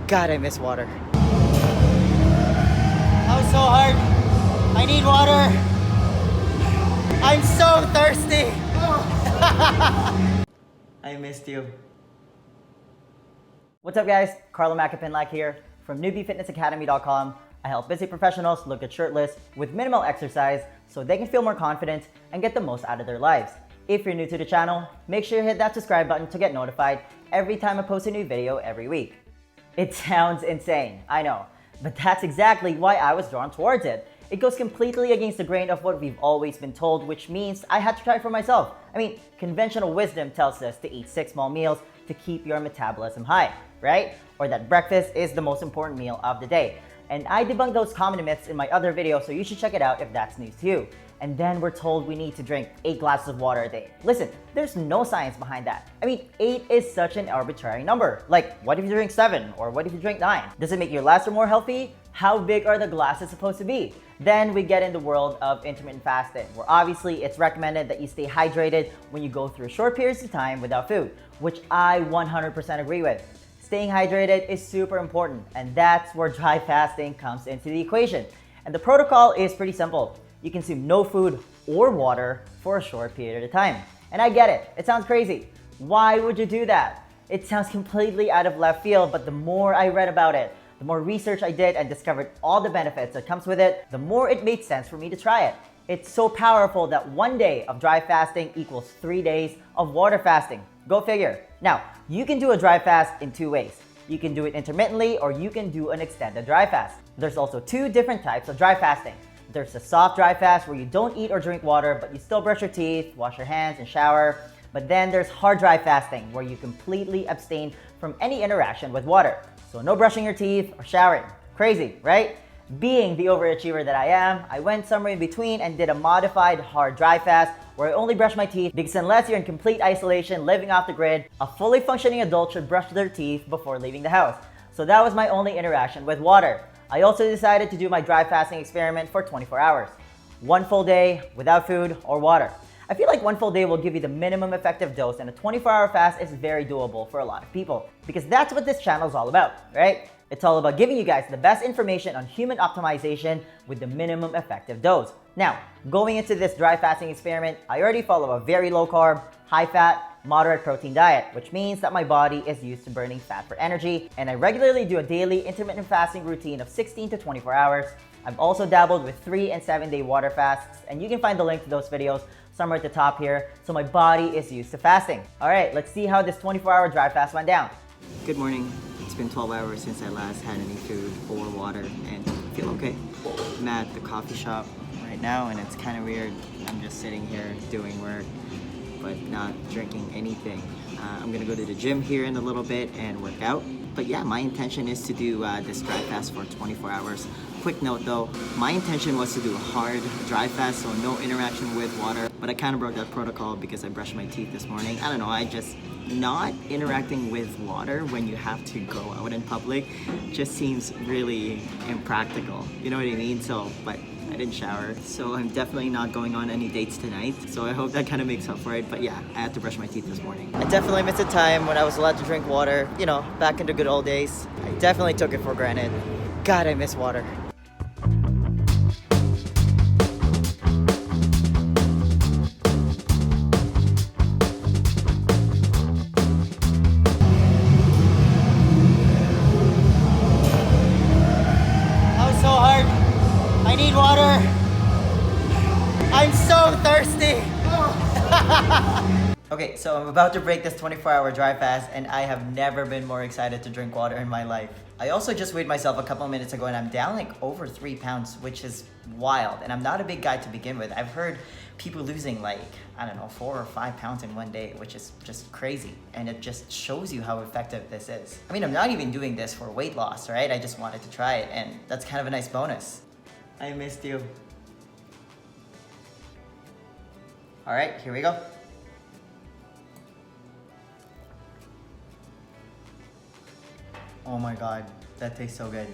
God, I miss water. That was so hard. I need water. I'm so thirsty. I missed you. What's up, guys? Carlo Macapinlac here from newbiefitnessacademy.com. I help busy professionals look at shirtless with minimal exercise so they can feel more confident and get the most out of their lives. If you're new to the channel, make sure you hit that subscribe button to get notified every time I post a new video every week. It sounds insane, I know, but that's exactly why I was drawn towards it. It goes completely against the grain of what we've always been told, which means I had to try it for myself. I mean, conventional wisdom tells us to eat 6 small meals to keep your metabolism high, right? Or that breakfast is the most important meal of the day. And I debunked those common myths in my other video, so you should check it out if that's news to you. And then we're told we need to drink 8 glasses of water a day. Listen, there's no science behind that. I mean, 8 is such an arbitrary number. Like, what if you drink 7? Or what if you drink 9? Does it make you less or more healthy? How big are the glasses supposed to be? Then we get in the world of intermittent fasting, where obviously it's recommended that you stay hydrated when you go through short periods of time without food, which I 100% agree with. Staying hydrated is super important, and that's where dry fasting comes into the equation. And the protocol is pretty simple. You consume no food or water for a short period of time. And I get it, it sounds crazy. Why would you do that? It sounds completely out of left field, but the more I read about it, the more research I did and discovered all the benefits that comes with it, the more it made sense for me to try it. It's so powerful that 1 day of dry fasting equals 3 days of water fasting. Go figure. Now, you can do a dry fast in 2 ways. You can do it intermittently, or you can do an extended dry fast. There's also 2 different types of dry fasting. There's a soft dry fast where you don't eat or drink water, but you still brush your teeth, wash your hands, and shower. But then there's hard dry fasting where you completely abstain from any interaction with water. So no brushing your teeth or showering. Crazy, right? Being the overachiever that I am, I went somewhere in between and did a modified hard dry fast where I only brush my teeth, because unless you're in complete isolation, living off the grid, a fully functioning adult should brush their teeth before leaving the house. So that was my only interaction with water. I also decided to do my dry fasting experiment for 24 hours. 1 full day without food or water. I feel like 1 full day will give you the minimum effective dose, and a 24-hour fast is very doable for a lot of people, because that's what this channel is all about, right? It's all about giving you guys the best information on human optimization with the minimum effective dose. Now, going into this dry fasting experiment, I already follow a very low carb, high fat, moderate protein diet, which means that my body is used to burning fat for energy, and I regularly do a daily intermittent fasting routine of 16 to 24 hours. I've also dabbled with 3 and 7 day water fasts, and you can find the link to those videos somewhere at the top here, so my body is used to fasting. All right, let's see how this 24-hour dry fast went down. Good morning. It's been 12 hours since I last had any food or water, and I feel okay. I'm at the coffee shop right now, and it's kind of weird. I'm just sitting here doing work, but not drinking anything. I'm gonna go to the gym here in a little bit and work out. But yeah, my intention is to do this dry fast for 24 hours. Quick note though, my intention was to do a hard dry fast, so no interaction with water, but I kind of broke that protocol because I brushed my teeth this morning. I don't know, I just, not interacting with water when you have to go out in public just seems really impractical. You know what I mean? So, but I didn't shower, so I'm definitely not going on any dates tonight. So I hope that kind of makes up for it. But yeah, I had to brush my teeth this morning. I definitely missed a time when I was allowed to drink water, you know, back in the good old days. I definitely took it for granted. God, I miss water. I need water. I'm so thirsty. Okay, so I'm about to break this 24-hour dry fast, and I have never been more excited to drink water in my life. I also just weighed myself a couple of minutes ago, and I'm down like over 3 pounds, which is wild. And I'm not a big guy to begin with. I've heard people losing like, I don't know, 4 or 5 pounds in 1 day, which is just crazy. And it just shows you how effective this is. I mean, I'm not even doing this for weight loss, right? I just wanted to try it, and that's kind of a nice bonus. I missed you. All right, here we go. Oh my God, that tastes so good.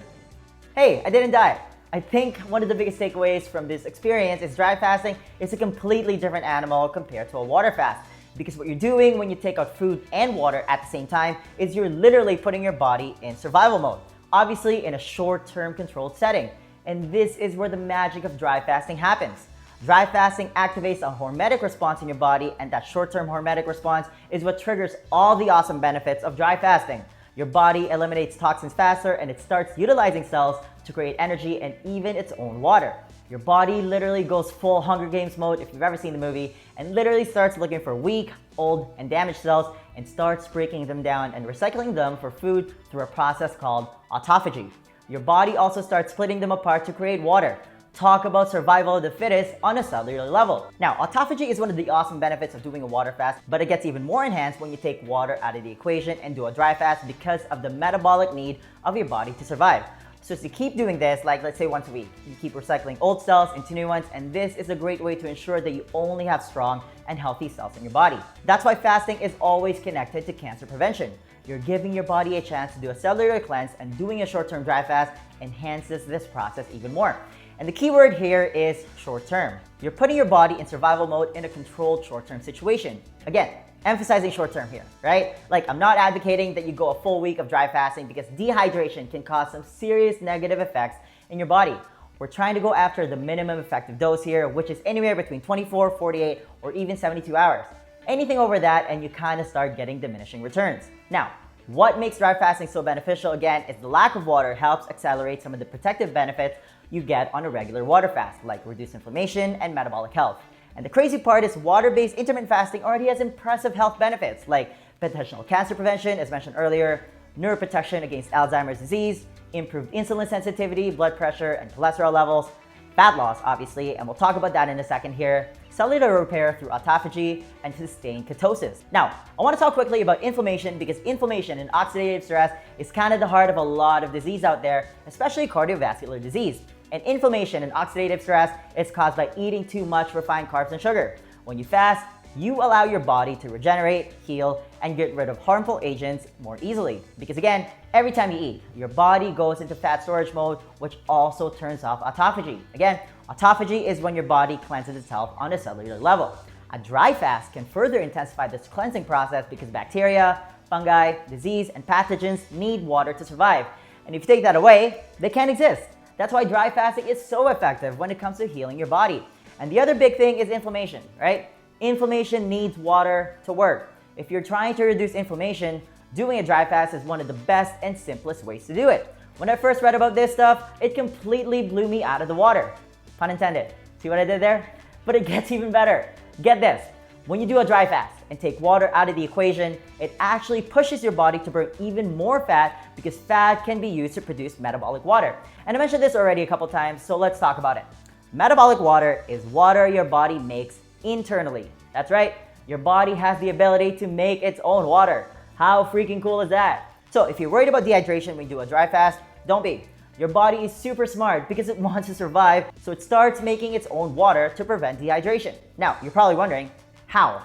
Hey, I didn't die. I think one of the biggest takeaways from this experience is dry fasting is a completely different animal compared to a water fast. because what you're doing when you take out food and water at the same time is you're literally putting your body in survival mode, obviously in a short-term controlled setting. And this is where the magic of dry fasting happens. Dry fasting activates a hormetic response in your body, and that short-term hormetic response is what triggers all the awesome benefits of dry fasting. Your body eliminates toxins faster, and it starts utilizing cells to create energy and even its own water. Your body literally goes full Hunger Games mode, if you've ever seen the movie, and literally starts looking for weak, old, and damaged cells and starts breaking them down and recycling them for food through a process called autophagy. Your body also starts splitting them apart to create water. Talk about survival of the fittest on a cellular level. Now, autophagy is one of the awesome benefits of doing a water fast, but it gets even more enhanced when you take water out of the equation and do a dry fast because of the metabolic need of your body to survive. So as you keep doing this, like let's say once a week, you keep recycling old cells into new ones, and this is a great way to ensure that you only have strong and healthy cells in your body. That's why fasting is always connected to cancer prevention. You're giving your body a chance to do a cellular cleanse, and doing a short-term dry fast enhances this process even more. And the key word here is short-term. You're putting your body in survival mode in a controlled short-term situation. Again, emphasizing short-term here, right? Like, I'm not advocating that you go a full week of dry fasting because dehydration can cause some serious negative effects in your body. We're trying to go after the minimum effective dose here, which is anywhere between 24, 48, or even 72 hours. Anything over that and you kind of start getting diminishing returns. Now, what makes dry fasting so beneficial again is the lack of water helps accelerate some of the protective benefits you get on a regular water fast, like reduced inflammation and metabolic health. And the crazy part is water-based intermittent fasting already has impressive health benefits like potential cancer prevention, as mentioned earlier, neuroprotection against Alzheimer's disease, improved insulin sensitivity, blood pressure, and cholesterol levels, fat loss, obviously, and we'll talk about that in a second here, cellular repair through autophagy, and sustained ketosis. Now, I want to talk quickly about inflammation because inflammation and oxidative stress is kind of the heart of a lot of disease out there, especially cardiovascular disease. And inflammation and oxidative stress is caused by eating too much refined carbs and sugar. When you fast, you allow your body to regenerate, heal, and get rid of harmful agents more easily. Because again, every time you eat, your body goes into fat storage mode, which also turns off autophagy. Again, autophagy is when your body cleanses itself on a cellular level. A dry fast can further intensify this cleansing process because bacteria, fungi, disease, and pathogens need water to survive. And if you take that away, they can't exist. That's why dry fasting is so effective when it comes to healing your body. And the other big thing is inflammation, right? Inflammation needs water to work. If you're trying to reduce inflammation, doing a dry fast is one of the best and simplest ways to do it. When I first read about this stuff, it completely blew me out of the water. Pun intended. See what I did there? But it gets even better. Get this. When you do a dry fast and take water out of the equation, it actually pushes your body to burn even more fat because fat can be used to produce metabolic water. And I mentioned this already a couple times, so let's talk about it. Metabolic water is water your body makes internally. That's right, your body has the ability to make its own water. How freaking cool is that? So if you're worried about dehydration when you do a dry fast, don't be. Your body is super smart because it wants to survive, so it starts making its own water to prevent dehydration. Now, you're probably wondering, how?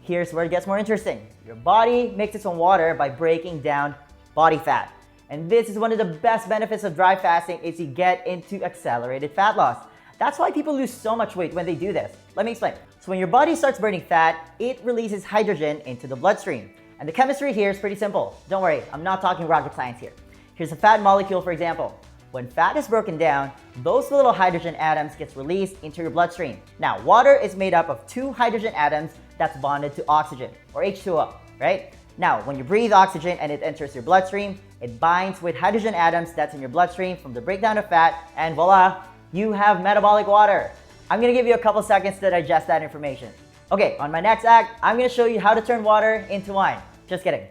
Here's where it gets more interesting. Your body makes its own water by breaking down body fat. And this is one of the best benefits of dry fasting is you get into accelerated fat loss. That's why people lose so much weight when they do this. Let me explain. So when your body starts burning fat, it releases hydrogen into the bloodstream. And the chemistry here is pretty simple. Don't worry, I'm not talking rocket science here. Here's a fat molecule, for example. When fat is broken down, those little hydrogen atoms gets released into your bloodstream. Now, water is made up of 2 hydrogen atoms that's bonded to oxygen, or H2O, right? Now, when you breathe oxygen and it enters your bloodstream, it binds with hydrogen atoms that's in your bloodstream from the breakdown of fat, and voila, you have metabolic water. I'm gonna give you a couple seconds to digest that information. Okay, on my next act, I'm gonna show you how to turn water into wine. Just kidding.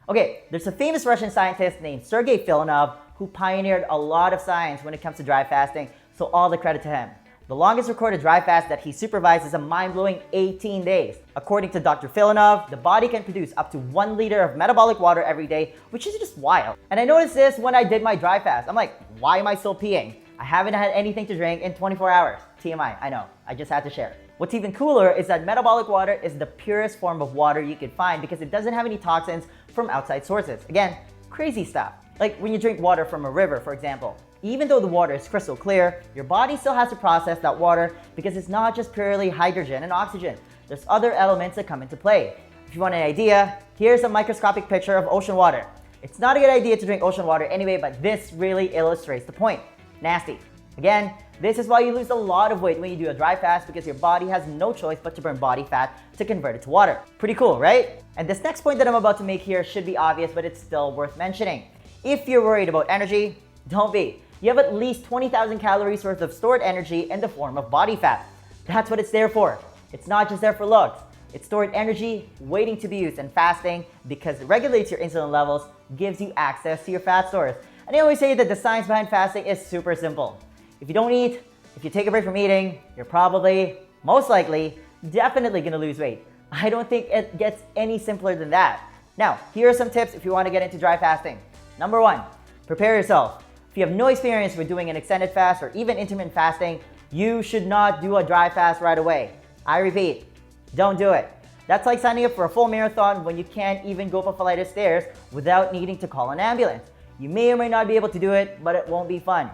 Okay, there's a famous Russian scientist named Sergey Filanov who pioneered a lot of science when it comes to dry fasting, so all the credit to him. The longest recorded dry fast that he supervised is a mind-blowing 18 days. According to Dr. Filanov, the body can produce up to 1 liter of metabolic water every day, which is just wild. And I noticed this when I did my dry fast. I'm like, why am I still peeing? I haven't had anything to drink in 24 hours. TMI, I know, I just had to share. What's even cooler is that metabolic water is the purest form of water you could find because it doesn't have any toxins from outside sources. Again, crazy stuff. Like when you drink water from a river, for example. Even though the water is crystal clear, your body still has to process that water because it's not just purely hydrogen and oxygen. there's other elements that come into play. If you want an idea, here's a microscopic picture of ocean water. It's not a good idea to drink ocean water anyway, but this really illustrates the point. Nasty. Again, this is why you lose a lot of weight when you do a dry fast, because your body has no choice but to burn body fat to convert it to water. Pretty cool, right? And this next point that I'm about to make here should be obvious, but it's still worth mentioning. If you're worried about energy, don't be. You have at least 20,000 calories worth of stored energy in the form of body fat. That's what it's there for. It's not just there for looks. It's stored energy waiting to be used, and fasting, because it regulates your insulin levels, gives you access to your fat stores. And I always say that the science behind fasting is super simple. If you don't eat, if you take a break from eating, you're probably, most likely, definitely gonna lose weight. I don't think it gets any simpler than that. Now, here are some tips if you want to get into dry fasting. Number 1, prepare yourself. If you have no experience with doing an extended fast or even intermittent fasting, you should not do a dry fast right away. I repeat, don't do it. That's like signing up for a full marathon when you can't even go up a flight of stairs without needing to call an ambulance. You may or may not be able to do it, but it won't be fun.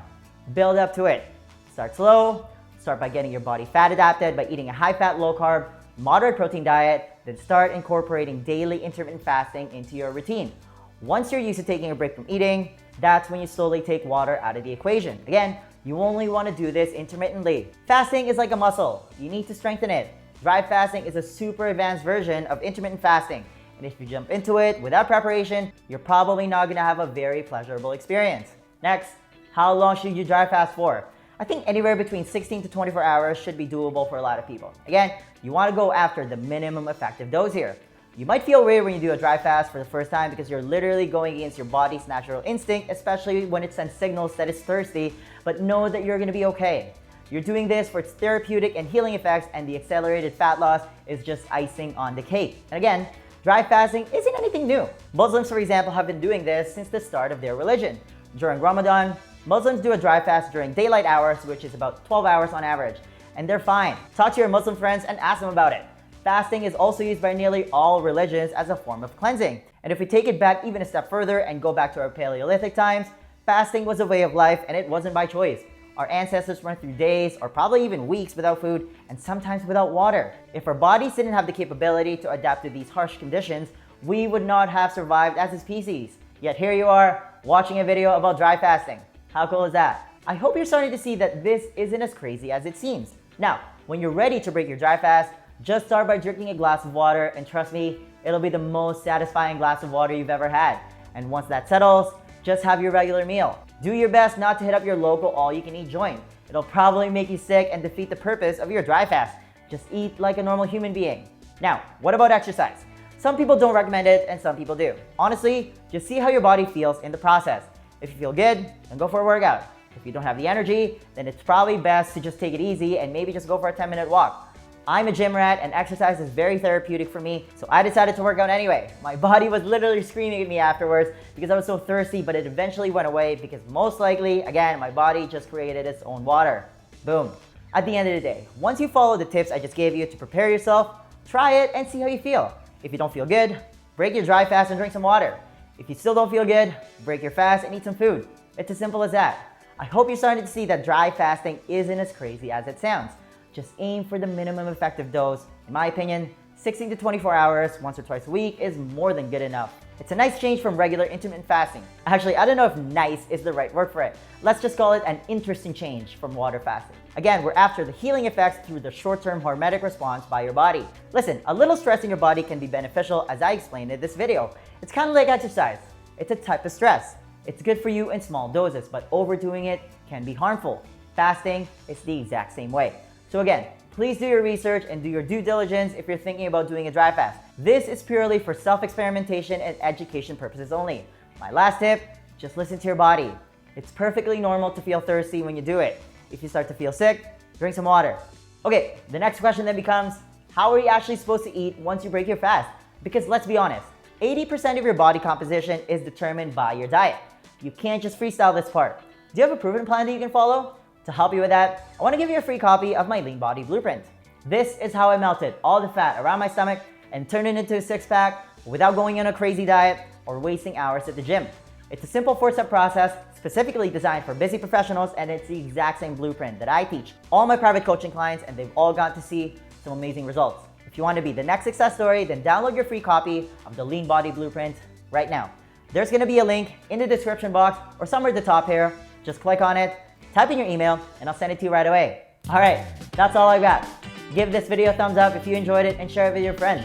Build up to it. Start slow. Start by getting your body fat adapted by eating a high-fat, low-carb, moderate protein diet, then start incorporating daily intermittent fasting into your routine. Once you're used to taking a break from eating, that's when you slowly take water out of the equation. Again, you only want to do this intermittently. Fasting is like a muscle. You need to strengthen it. Dry fasting is a super advanced version of intermittent fasting. And if you jump into it without preparation, you're probably not going to have a very pleasurable experience. Next, how long should you dry fast for? I think anywhere between 16 to 24 hours should be doable for a lot of people. Again, you want to go after the minimum effective dose here. You might feel weird when you do a dry fast for the first time because you're literally going against your body's natural instinct, especially when it sends signals that it's thirsty, but know that you're going to be okay. You're doing this for its therapeutic and healing effects, and the accelerated fat loss is just icing on the cake. And again, dry fasting isn't anything new. Muslims, for example, have been doing this since the start of their religion. During Ramadan, Muslims do a dry fast during daylight hours, which is about 12 hours on average, and they're fine. Talk to your Muslim friends and ask them about it. Fasting is also used by nearly all religions as a form of cleansing. And if we take it back even a step further and go back to our Paleolithic times, fasting was a way of life and it wasn't by choice. Our ancestors went through days or probably even weeks without food and sometimes without water. If our bodies didn't have the capability to adapt to these harsh conditions, we would not have survived as a species. Yet here you are, watching a video about dry fasting. How cool is that? I hope you're starting to see that this isn't as crazy as it seems. Now, when you're ready to break your dry fast, just start by drinking a glass of water, and trust me, it'll be the most satisfying glass of water you've ever had. And once that settles, just have your regular meal. Do your best not to hit up your local all-you-can-eat joint. It'll probably make you sick and defeat the purpose of your dry fast. Just eat like a normal human being. Now, what about exercise? Some people don't recommend it and some people do. Honestly, just see how your body feels in the process. If you feel good, then go for a workout. If you don't have the energy, then it's probably best to just take it easy and maybe just go for a 10-minute walk. I'm a gym rat and exercise is very therapeutic for me, so I decided to work out anyway. My body was literally screaming at me afterwards because I was so thirsty, but it eventually went away because most likely, again, my body just created its own water. Boom. At the end of the day, once you follow the tips I just gave you to prepare yourself, try it and see how you feel. If you don't feel good, break your dry fast and drink some water. If you still don't feel good, break your fast and eat some food. It's as simple as that. I hope you're starting to see that dry fasting isn't as crazy as it sounds. Just aim for the minimum effective dose. In my opinion, 16 to 24 hours, once or twice a week is more than good enough. It's a nice change from regular intermittent fasting. Actually, I don't know if nice is the right word for it. Let's just call it an interesting change from water fasting. Again, we're after the healing effects through the short-term hormetic response by your body. Listen, a little stress in your body can be beneficial, as I explained in this video. It's kind of like exercise. It's a type of stress. It's good for you in small doses, but overdoing it can be harmful. Fasting is the exact same way. So again, please do your research and do your due diligence if you're thinking about doing a dry fast. This is purely for self-experimentation and education purposes only. My last tip, just listen to your body. It's perfectly normal to feel thirsty when you do it. If you start to feel sick, drink some water. Okay, the next question then becomes, how are you actually supposed to eat once you break your fast? Because let's be honest, 80% of your body composition is determined by your diet. You can't just freestyle this part. Do you have a proven plan that you can follow? To help you with that, I want to give you a free copy of my Lean Body Blueprint. This is how I melted all the fat around my stomach and turned it into a six-pack without going on a crazy diet or wasting hours at the gym. It's a simple 4-step process specifically designed for busy professionals, and it's the exact same blueprint that I teach all my private coaching clients, and they've all got to see some amazing results. If If you want to be the next success story, then download your free copy of the Lean Body Blueprint right now. There's going to be a link in the description box or somewhere at the top here. Just click on it, type in your email, and I'll send it to you right away. All right, that's all I got. Give this video a thumbs up if you enjoyed it and share it with your friends.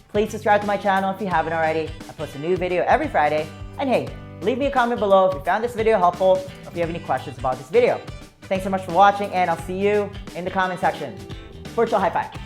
Please subscribe to my channel if you haven't already. I post a new video every Friday. And hey, leave me a comment below if you found this video helpful or if you have any questions about this video. Thanks so much for watching, and I'll see you in the comment section. Virtual high five.